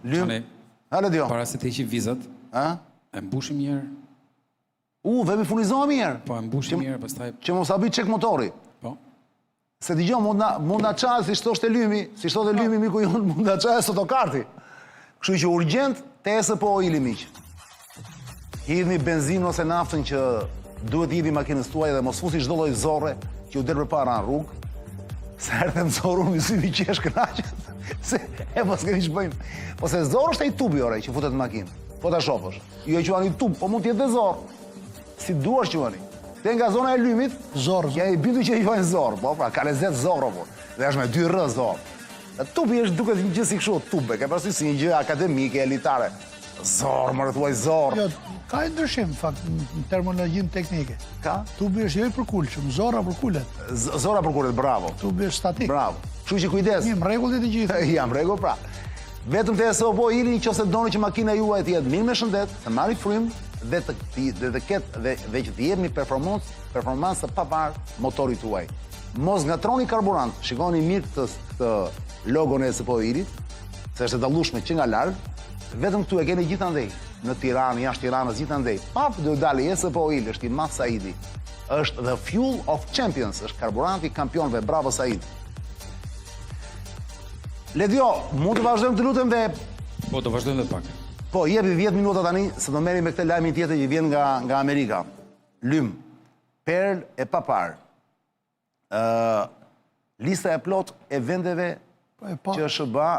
Lym. Hale dio. Para se të heqi vizat, e mbushim mirë. Vemi furnizohem mirë. Po, e mbushim mirë, pastaj... Që mos abi çek motori. Po. Se t'i mund na çaj, si shtoshte Lymi, miku jonë, mund na çaj sotokarti. Kështu që urgjent, te SPO ili miq. Hidhni benzinë ose naftën që duhet hidhi makinës tuaj dhe mos fusi çdo lloj zorre që u del përpara në rrugë. Se erdhem zorru me sy qesh kënaqet. Se e mos keni ç'bëjmë. Po se zorru është ai tubi ore që futet në makinë. Po ta shohësh. Jo e quani tub, po mund të jetë dhe zorr. Si duash quani. Te nga zona e Lymit, zorr. Ja i bindu që i quajnë zorr, po pra ka lezet zorro po. Dhe është me 2 r zorr. Tubi është duket një gjë si kështu, tube, ka parasysh si një gjë akademike, elitare. Zorr, më thuaj zorr. Jo, ka ndryshim fakt në terminologjinë teknike. Ka? Tubi është jo i përkulshëm, zorra përkulet. Zorra përkulet, bravo. Tubi është statik. Bravo. Kështu që kujdes. Mirë, rregullit të gjithë. Jam rregull pra. Vetëm te SPO ili nëse doni që makina juaj të jetë mirë me shëndet, të marrë frymë dhe që të jepni performancë të pavarur motorit tuaj. Mos ngatroni karburant. Shikoni mirë këtë logon e SPO ilit, se është e dallueshme që nga larg. Vetëm këtu e keni gjithandej. Në Tiranë, jashtë Tiranës, gjithandej. Pap, do dali SPO ili, është i madh Saidi. Është the fuel of champions, është karburanti kampionëve. Bravo Said. Ledio, mund të vazhdojmë të lutem dhe... Po, të vazhdojmë dhe pak. Po, jepi 10 minuta tani, se do merrim me këtë lajmin tjetër që vjen nga Amerika. Lym, Perl e papar. Lista e plot e vendeve që SBA...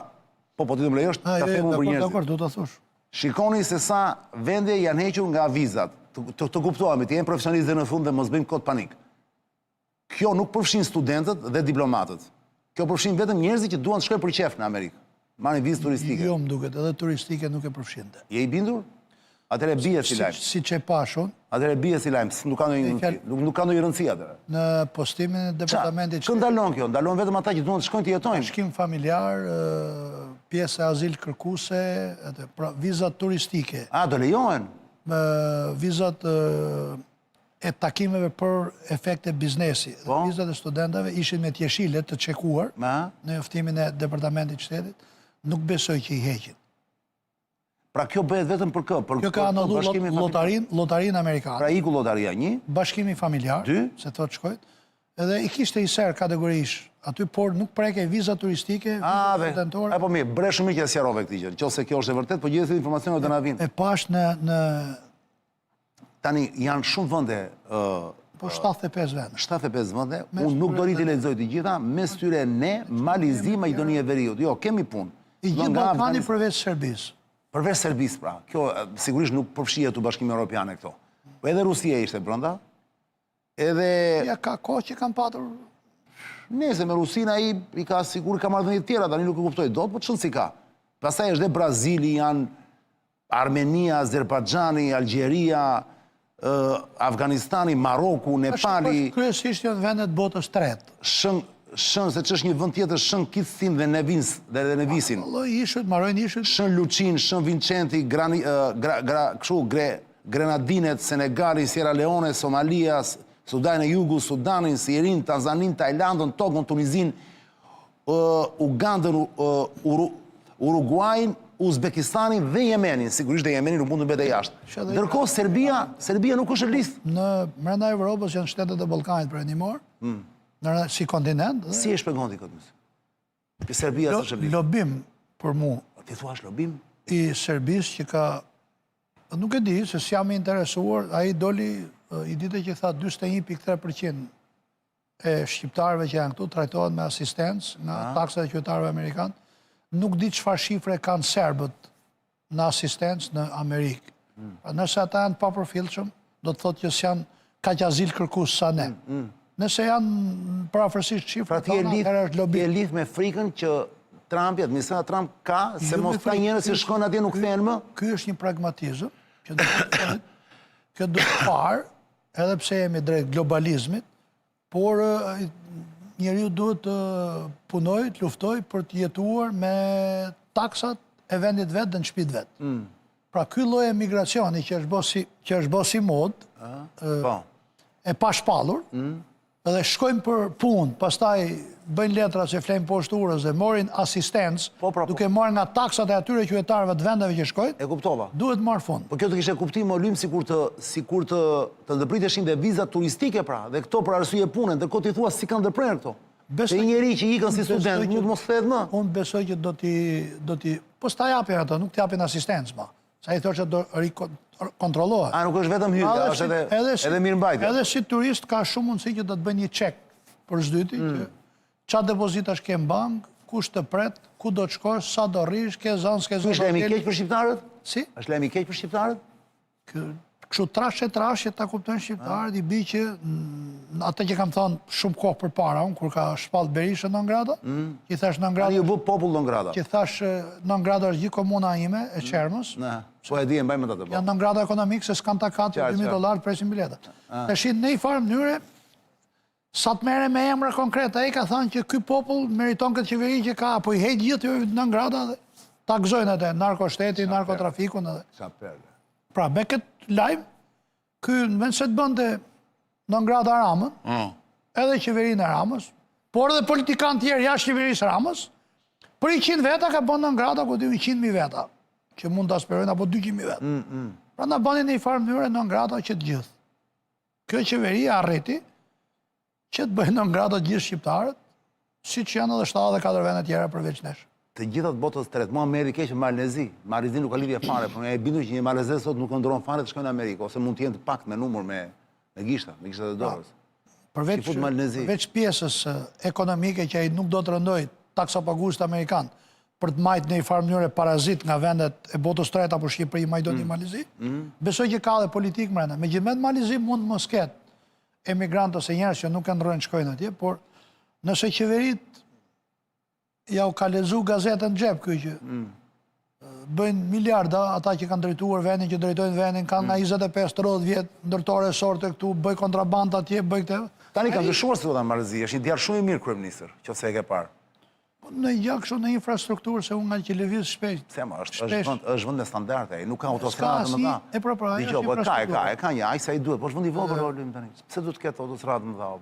Po ti do më lejosh ta them për njerëzit. Dakor, do ta thosh. Shikoni se sa vende janë hequr nga vizat. Të kuptohemi, të jemi profesionistë në fund dhe mos bëjmë kot panik. Kjo nuk përfshin studentët dhe diplomatët. Kjo përfshin vetëm njerëzit që duan të shkojnë për qef në Amerikë. Marrin vizë turistike. Jo, më duket, edhe turistike nuk e përfshinte. Je i bindur? Atëre bie si lajm. Siç e pashun. Atëre bie si lajm, nuk ka ndonjë rëndësi atëre. Në postimin e departamentit. Ç'u ndalon kjo? Ndalon vetëm ata që duan të shkojnë të jetojnë. Shkim familjar, pjesë e azil kërkuese, pra vizat turistike. Do lejohen? Vizat e takimeve për efekte biznesi. Vizat e studentave ishin me tjeshile të çekuar në njoftimin e departamentit shtetit. Nuk besoj që i heqin. Pra kjo bëhet vetëm për kë? Kjo ka anullu lotarin amerikanë. Pra iku lotaria 1. Bashkimi familjar, se thot shkojt. Edhe i kishte i ser kategorish aty, por nuk preke viza turistike, viza studentore. Po mirë, bre shumë që e sjarove këti gjë, nëse kjo është e vërtet, po gjithë informacionet do na vinë. E pash në... Tani, janë shumë vënde... Po 75 vende. 75 vënde, unë nuk do riti lexoj të gjitha, mes tyre ne, Malizi, Maqedonia e Veriut. Jo, kemi punë. I gjithë Ballkani përveç Serbisë. Përveç Serbisë, pra. Kjo sigurisht nuk përfshihet u Bashkimi Evropian e këto. Po edhe Rusia ishte brenda. Edhe... Ja, ka kohë që kam patur... Nese, me Rusina i ka sigur ka marrë dhe një tjera, tani nuk e kuptoj dot, po çon si ka. Pastaj është dhe Brazili, janë Armenia, Azerbajxhani, Algjeria, Afganistani, Maroku, Nepali... Kryesisht janë vendet botës tretë. Shën, se që është një vënd tjetër, Shën Kitsin dhe Nevisin. Ishët, marojnë ishët. Shën Lucin, Shën Vincenti, Grenadinet, Senegali, Sierra Leone, Somalia, Sudan e Jugu, Sudanin, Sirin, Tanzanin, Tajlandën, Togon, Tunizin, Ugandën, Uruguain, Uzbekistanin dhe Jemenin. Sigurisht dhe Jemenin nuk mund të mbete jashtë. Ndërkohë, Serbia nuk është listë. Në brenda Evropës janë shtetet e Ballkanit për endimor, si kontinent. Si e shpjegon ti këtë? Për Serbia është listë. Lobim për mu. Ti thua është lobim? I Serbisë që ka... Nuk e di, se si jam i interesuar, a i doli, i dite që tha 21.3% e shqiptarëve që janë këtu, trajtohet me asistencë nga taksat e qytetarëve amerikanë. Nuk di çfarë shifre kanë serbët në asistencë në Amerikë. Nëse ata janë papërfillshëm, do të thotë që s'janë kaq azil kërkues sa ne. Nëse janë parafërsisht shifra tona, atëherë është lobim. Ti e lidh me frikën që Trumpi, administrata Trump ka, se mos ka njerëz që shkojnë atje nuk kthehen më? Ky është një pragmatizëm që do të parë, edhe pse jemi drejt globalizmit, por njeriu duhet të punojë, të luftojë për të jetuar me taksat e vendit vet dhe në shtëpitë vet. Pra ky lloj emigracioni që është bërë si mod, e pa shpallur, edhe shkojnë për punë, pastaj bëjnë letra që flejnë poshtë urës dhe morin asistencë, duke marrë nga taksat e atyre qytetarëve të vendeve që shkojnë, E kuptova. duhet marrë fund. Po kjo të kishe kuptim më lymë sikur të ndërpriteshin dhe vizat turistike pra, dhe këto për arsye punën, dhe t'i thua si kanë ndërprer këto. Dhe i njeri që ikën si student, mund mos thet më. Unë besoj që do t'i... Po s'ta japin ato, nuk t'japin asistencë ma. Sa i thosht që do rikontrolohet. A nuk është vetëm hyrja, është edhe mirëmbajtja. Edhe si turist ka shumë mundësi që do të bëjnë një çek për zdyti, që çfarë depozitash ke në bank, kush të pret, ku do të shkosh, sa do rrish, ke zonë, s'ke zonë. Është lajmi keq për shqiptarët? Si? Është lajmi keq për shqiptarët? Kështu trashë ta kuptojnë shqiptarët, i bi që atë që kam thonë shumë kohë për para, unë, kur ka shpalt Berisha në ngrada, që i thash në ngrada... Ani ju bu popull në ngrada. Që i thash në ngrada është gjithë komuna ime, e Qermës. Po e di e mbajmë të të po. Janë në ngrada ekonomikë, se s'kan takat $2.000 presin biletat. Të shi në i farë mënyre, sa të mere me emra konkreta, e ka thënë që ky popull meriton këtë qeveri që ka, apo i hejt gjithë në ngrada dhe ta gëzojnë edhe narkoshteti, narkotrafikun edhe. Qa perle. Pra, me këtë lajmë, ky në vend se të bënde në ngrada Ramën, edhe qeverinë e Ramës, por edhe politikanë tjerë jashtë qeverisë Ramës, për 100 veta ka bënë në ngrada, ku di 100.000 veta, që mund të asperojnë, apo 200.000 veta. Pra në bëni në i farë mënyre në ngrada që të gjithë. Kjo qeveri arriti që të bëjnë në ngrada gjithë shqiptarët, si që janë edhe 74 vende tjera përveç nesh. Të gjithat botës tretë, mua me edhe keqë Malezi. Malezi nuk ka lidhje fare, por me e bindu që një Malezes sot nuk ndron fare të shkojnë në Amerikë, ose mund të jenë të pak me numër me gishta, me gishtat e dorës. Përveç pjesës ekonomike që ai nuk do të rëndoj taksapaguesit amerikan për të majtë në i farë mënyre parazit nga vendet e botës tretë apo Shqipëri, Majdoni, Malizi, besoj që ka dhe politikë mrena. Megjithatë Malizi mund mos ketë emigrantë ose njerëz që nuk e ndrojnë shkojnë atje, por nëse qeverit ja u ka lezu gazetën në gjep këj që bëjnë miliarda, ata që kanë drejtuar vendin, që drejtojnë vendin, kanë nga 25-30 vjetë, ndërtore sorte këtu, bëj kontraband atje, bëj këtë... Tani kanë dëshuar se do të Malezi, është një djarë shumë i mirë kryeministër, që se e ke parë. Në jakë shumë në infrastrukturë, se unë nga që lëviz shpejt. Sema, është vënd e standarte, nuk ka autostradë më dha. E pra, Diqo, po ka një, aq sa i duhet, po është vënd i vogël rolim tani. Pse du të ketë autostradë më dha?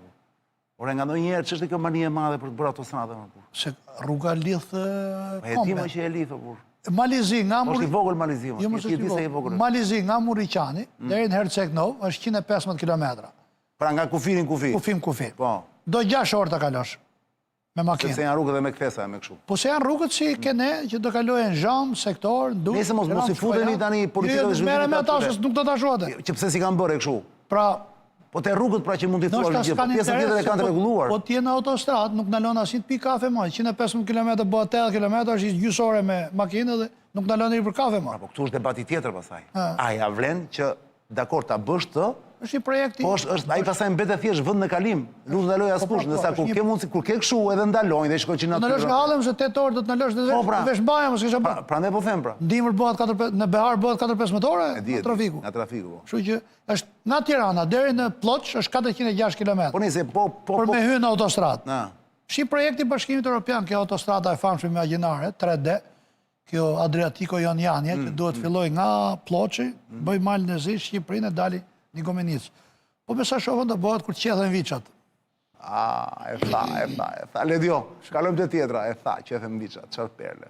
Ore nga ndonjëherë ç'është kjo manie e madhe për të bërë autostradë më burr. Se rruga lidh kombe. E di më që e lidh burr. Malizi nga Është i vogël Malizi. Jo më i vogël. Malizi nga Muriqani deri në Herceg-Nov është 115 kilometra. Pra nga kufirin kufi. Kufi. Po. Do 6 orë të kalosh me makinë. Se janë rrugët dhe me kthesa me kështu. Po se janë rrugët si kene që do kalojnë zham, sektor, ndur. Nëse mos i futeni tani politikët e zhvillimit. Merre me ata se nuk do ta shohate. Që pse si kanë bërë kështu? Pra, po te rrugët pra që mund t'i thuash gjithë, po pjesën tjetër e kanë të rregulluar. Po ti në autostradë nuk ndalon as një pikë kafe më, 115 km bëhet 80 km, është gjysmë ore me makinë dhe nuk ndalon deri për kafe më. Po këtu është debati tjetër pastaj. A ja vlen që dakor ta bësh të? Është një projekt i... Po është ai pastaj mbetet thjesht vend në kalim. Nuk ndaloj askush, ndërsa kur ke mundsi kur ke kështu edhe ndalojnë dhe shkojnë në natyrë. Ndalosh nga hallëm se 8 orë do të ndalosh dhe vesh mbaja mos kisha bërë. Prandaj po them pra. Ndimër bëhet 4 në Behar bëhet 4-15 orë në trafiku. Nga trafiku po. Kështu që është nga Tirana deri në Ploç është 406 km. Po nëse po për me hyrë në autostradë. Shi projekti i Bashkimit Evropian, kjo autostrada e famshme imagjinare 3D, kjo Adriatico Jonjania, që duhet filloj nga Ploçi, bëj mal në Zi, Shqipërinë e dali në Gomenicë. Po me sa shohën do bëhet kur qethen viçat. E tha. Ledio, shkalojmë të tjetra, e tha, qethen viçat, çfarë perle.